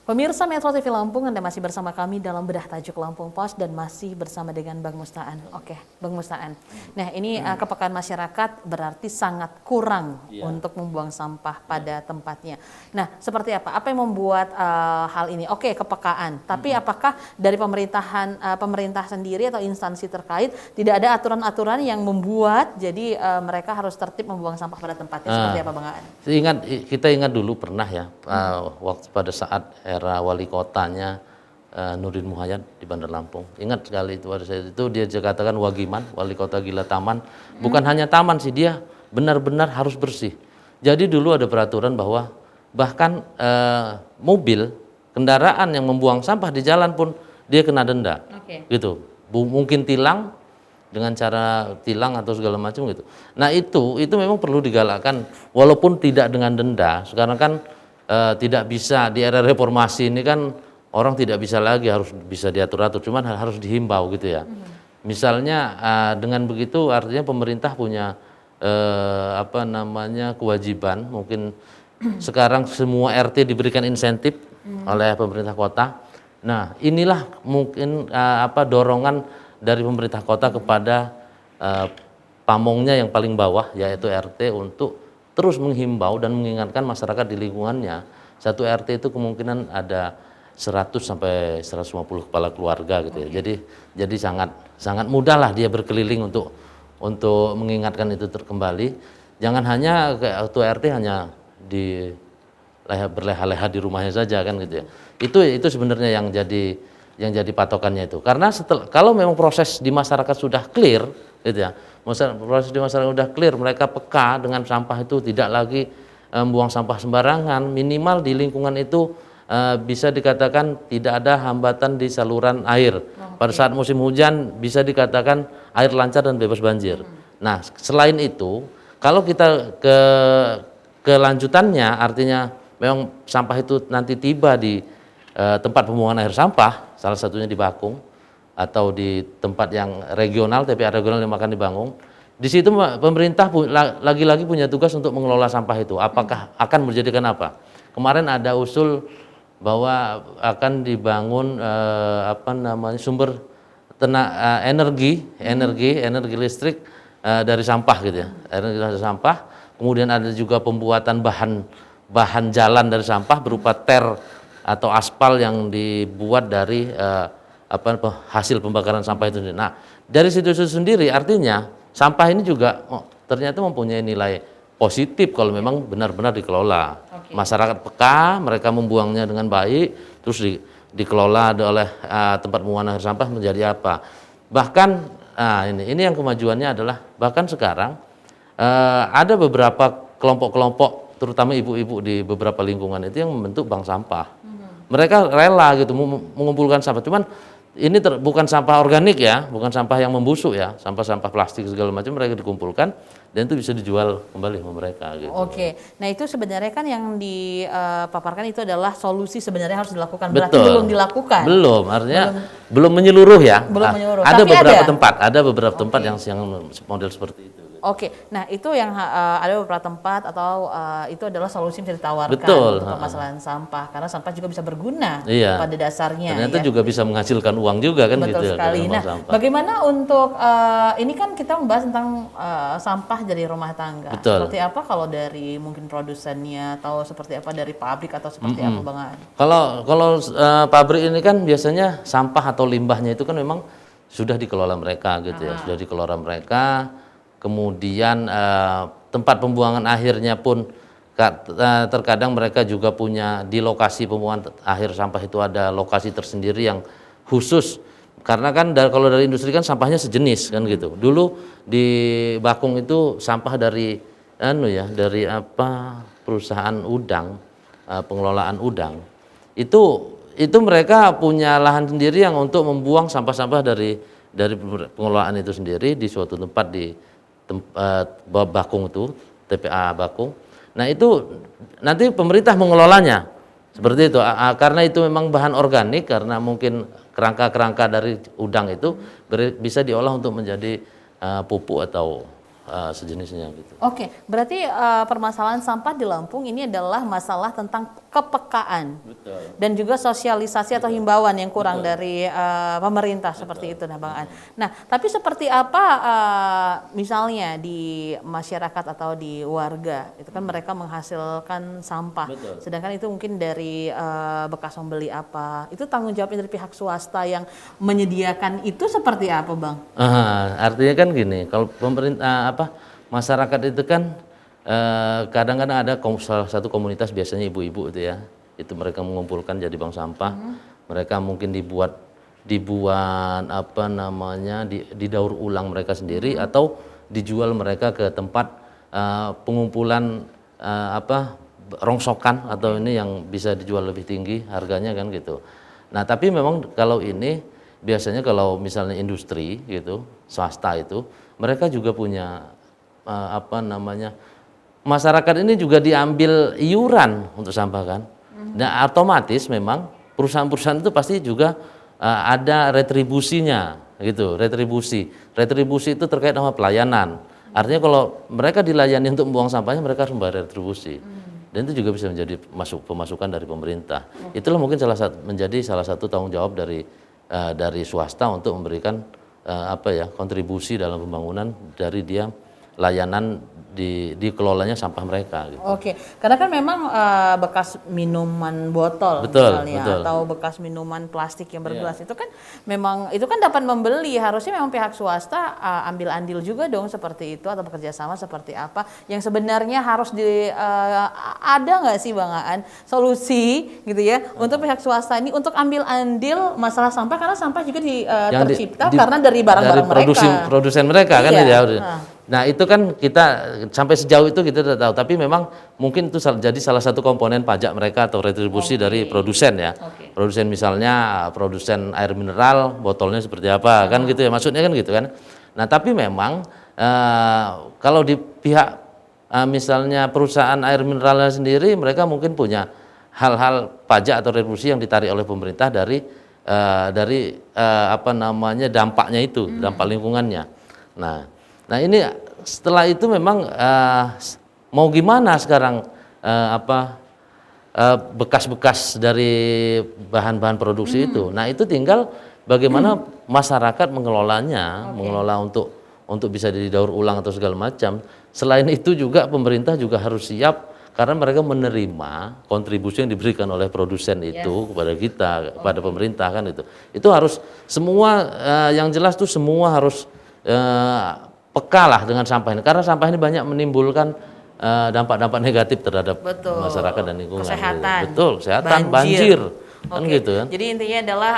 Pemirsa Metro TV Lampung, Anda masih bersama kami dalam Bedah Tajuk Lampung Pos dan masih bersama dengan Bang Mustaan. Oke, Bang Mustaan. Nah, ini kepekaan masyarakat berarti sangat kurang untuk membuang sampah pada tempatnya. Nah, seperti apa? Apa yang membuat hal ini? Oke, kepekaan. Tapi apakah dari pemerintah sendiri atau instansi terkait tidak ada aturan-aturan yang membuat jadi mereka harus tertib membuang sampah pada tempatnya? Seperti apa, Bang Aan? Kita ingat dulu pernah ya, waktu pada saat era wali kotanya Nurdin Muhayyad di Bandar Lampung. Ingat sekali itu pada saat itu dia katakan Wagiman, wali kota gila taman. Bukan hanya taman sih, dia benar-benar harus bersih. Jadi dulu ada peraturan bahwa bahkan mobil, kendaraan yang membuang sampah di jalan pun dia kena denda. Gitu. Mungkin tilang dengan cara tilang atau segala macam gitu. Nah, itu memang perlu digalakkan walaupun tidak dengan denda. Sekarang kan tidak bisa di era reformasi ini kan orang tidak bisa lagi harus bisa diatur-atur, cuman harus dihimbau gitu ya. Misalnya dengan begitu artinya pemerintah punya kewajiban, mungkin sekarang semua RT diberikan insentif oleh pemerintah kota. Nah, inilah mungkin dorongan dari pemerintah kota kepada pamongnya yang paling bawah yaitu RT untuk terus menghimbau dan mengingatkan masyarakat di lingkungannya. Satu RT itu kemungkinan ada 100 sampai 150 kepala keluarga gitu ya. Jadi sangat mudah lah dia berkeliling untuk mengingatkan itu kembali. Jangan hanya ketua RT hanya berleha-leha di rumahnya saja kan gitu ya. Itu sebenarnya yang jadi patokannya itu. Karena kalau memang proses di masyarakat sudah clear gitu ya. Proses di masyarakat sudah clear, mereka peka dengan sampah itu, tidak lagi membuang sampah sembarangan, minimal di lingkungan itu bisa dikatakan tidak ada hambatan di saluran air. Pada saat musim hujan bisa dikatakan air lancar dan bebas banjir. Nah, selain itu, kalau kita ke lanjutannya artinya memang sampah itu nanti tiba di tempat pembuangan air sampah, salah satunya di Bakung atau di tempat yang regional, TPA regional yang akan dibangun. Di situ pemerintah lagi-lagi punya tugas untuk mengelola sampah itu. Apakah akan menjadikan apa? Kemarin ada usul bahwa akan dibangun sumber energi listrik dari sampah gitu ya. Energi dari sampah. Kemudian ada juga pembuatan bahan jalan dari sampah berupa ter atau aspal yang dibuat dari hasil pembakaran sampah itu sendiri. Nah, dari situ sendiri artinya sampah ini juga ternyata mempunyai nilai positif kalau memang benar-benar dikelola. Masyarakat peka, mereka membuangnya dengan baik, terus dikelola oleh tempat pembuangan air sampah menjadi apa. Bahkan ini yang kemajuannya adalah bahkan sekarang ada beberapa kelompok-kelompok terutama ibu-ibu di beberapa lingkungan itu yang membentuk bank sampah. Mereka rela gitu mengumpulkan sampah. Cuman ini bukan sampah organik ya, bukan sampah yang membusuk ya, sampah-sampah plastik segala macam mereka dikumpulkan dan itu bisa dijual kembali sama mereka gitu. Oke, nah itu sebenarnya kan yang dipaparkan itu adalah solusi sebenarnya harus dilakukan. Berarti Betul. belum dilakukan. Belum, artinya belum menyeluruh ya. Belum menyeluruh. Ada beberapa tempat yang model seperti itu. Oke, nah itu yang ada beberapa tempat atau itu adalah solusi yang bisa ditawarkan Betul. untuk permasalahan sampah karena sampah juga bisa berguna Iya. pada dasarnya. Ternyata juga bisa menghasilkan uang juga kan. Betul gitu sekali. ya. Nah, Sampah. bagaimana untuk ini kan kita membahas tentang sampah dari rumah tangga. Betul. Seperti apa kalau dari mungkin produsennya atau seperti apa dari pabrik atau seperti apa Bang Aan? Kalau pabrik ini kan biasanya sampah atau limbahnya itu kan memang sudah dikelola mereka gitu ya, sudah dikelola mereka. Kemudian tempat pembuangan akhirnya pun terkadang mereka juga punya di lokasi pembuangan akhir sampah itu ada lokasi tersendiri yang khusus. Karena kan kalau dari industri kan sampahnya sejenis kan gitu. Dulu di Bakung itu sampah dari perusahaan udang, pengelolaan udang. Itu mereka punya lahan sendiri yang untuk membuang sampah-sampah dari pengelolaan itu sendiri di suatu tempat di Bakung itu, TPA Bakung. Nah, itu nanti pemerintah mengelolanya. Seperti itu, karena itu memang bahan organik, karena mungkin kerangka-kerangka dari udang itu bisa diolah untuk menjadi pupuk atau sejenisnya gitu. Oke, berarti permasalahan sampah di Lampung ini adalah masalah tentang kepekaan. Betul. Dan juga sosialisasi atau himbauan yang kurang dari pemerintah seperti itu, nah Bang Aan. Nah, tapi seperti apa misalnya di masyarakat atau di warga itu kan mereka menghasilkan sampah, sedangkan itu mungkin dari bekas membeli apa, itu tanggung jawabnya dari pihak swasta yang menyediakan itu seperti apa, Bang? Artinya kan gini, kalau pemerintah masyarakat itu kan kadang-kadang ada salah satu komunitas biasanya ibu-ibu itu ya, itu mereka mengumpulkan jadi bank sampah, mereka mungkin dibuat didaur ulang mereka sendiri atau dijual mereka ke tempat pengumpulan rongsokan atau ini yang bisa dijual lebih tinggi harganya kan gitu. Nah tapi memang kalau ini biasanya kalau misalnya industri gitu swasta itu mereka juga punya masyarakat ini juga diambil iuran untuk sampah kan. Nah otomatis memang perusahaan-perusahaan itu pasti juga ada retribusinya gitu, retribusi itu terkait sama pelayanan. Artinya kalau mereka dilayani untuk membuang sampahnya mereka harus membayar retribusi. Dan itu juga bisa menjadi pemasukan dari pemerintah. Itulah mungkin menjadi salah satu tanggung jawab dari swasta untuk memberikan kontribusi dalam pembangunan dari dia layanan dikelolanya sampah mereka gitu. Oke, karena kan memang bekas minuman botol misalnya atau bekas minuman plastik yang bergelas itu kan memang itu kan dapat membeli, harusnya memang pihak swasta ambil andil juga dong seperti itu atau bekerja sama seperti apa yang sebenarnya harus ada nggak sih Bang Aan solusi gitu ya untuk pihak swasta ini untuk ambil andil masalah sampah karena sampah juga tercipta karena dari barang-barang mereka. Produsen mereka kan ya. Nah itu kan kita sampai sejauh itu kita tidak tahu, tapi memang mungkin itu jadi salah satu komponen pajak mereka atau retribusi dari produsen ya. Produsen misalnya produsen air mineral botolnya seperti apa kan gitu ya, maksudnya kan gitu kan. Nah tapi memang kalau di pihak misalnya perusahaan air mineralnya sendiri mereka mungkin punya hal-hal pajak atau retribusi yang ditarik oleh pemerintah dari dampaknya itu, dampak lingkungannya. Nah ini setelah itu memang mau gimana sekarang bekas-bekas dari bahan-bahan produksi itu. Nah itu tinggal bagaimana masyarakat mengelolanya, mengelola untuk bisa didaur ulang atau segala macam. Selain itu juga pemerintah juga harus siap karena mereka menerima kontribusi yang diberikan oleh produsen itu kepada kita, kepada pemerintah kan itu. Itu harus semua yang jelas tuh semua harus peka lah dengan sampah ini karena sampah ini banyak menimbulkan dampak-dampak negatif terhadap masyarakat dan lingkungan. Kesehatan, kesehatan, banjir. Kan gitu kan. Jadi intinya adalah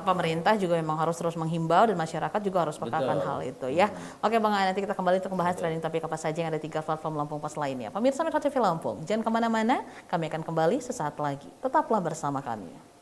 pemerintah juga memang harus terus menghimbau dan masyarakat juga harus pekakan hal itu ya. Oke Bang Aan, nanti kita kembali untuk membahas trending topik apa saja yang ada 3 platform Lampung Pos lainnya. Pemirsa Metro TV Lampung, jangan kemana-mana, kami akan kembali sesaat lagi. Tetaplah bersama kami.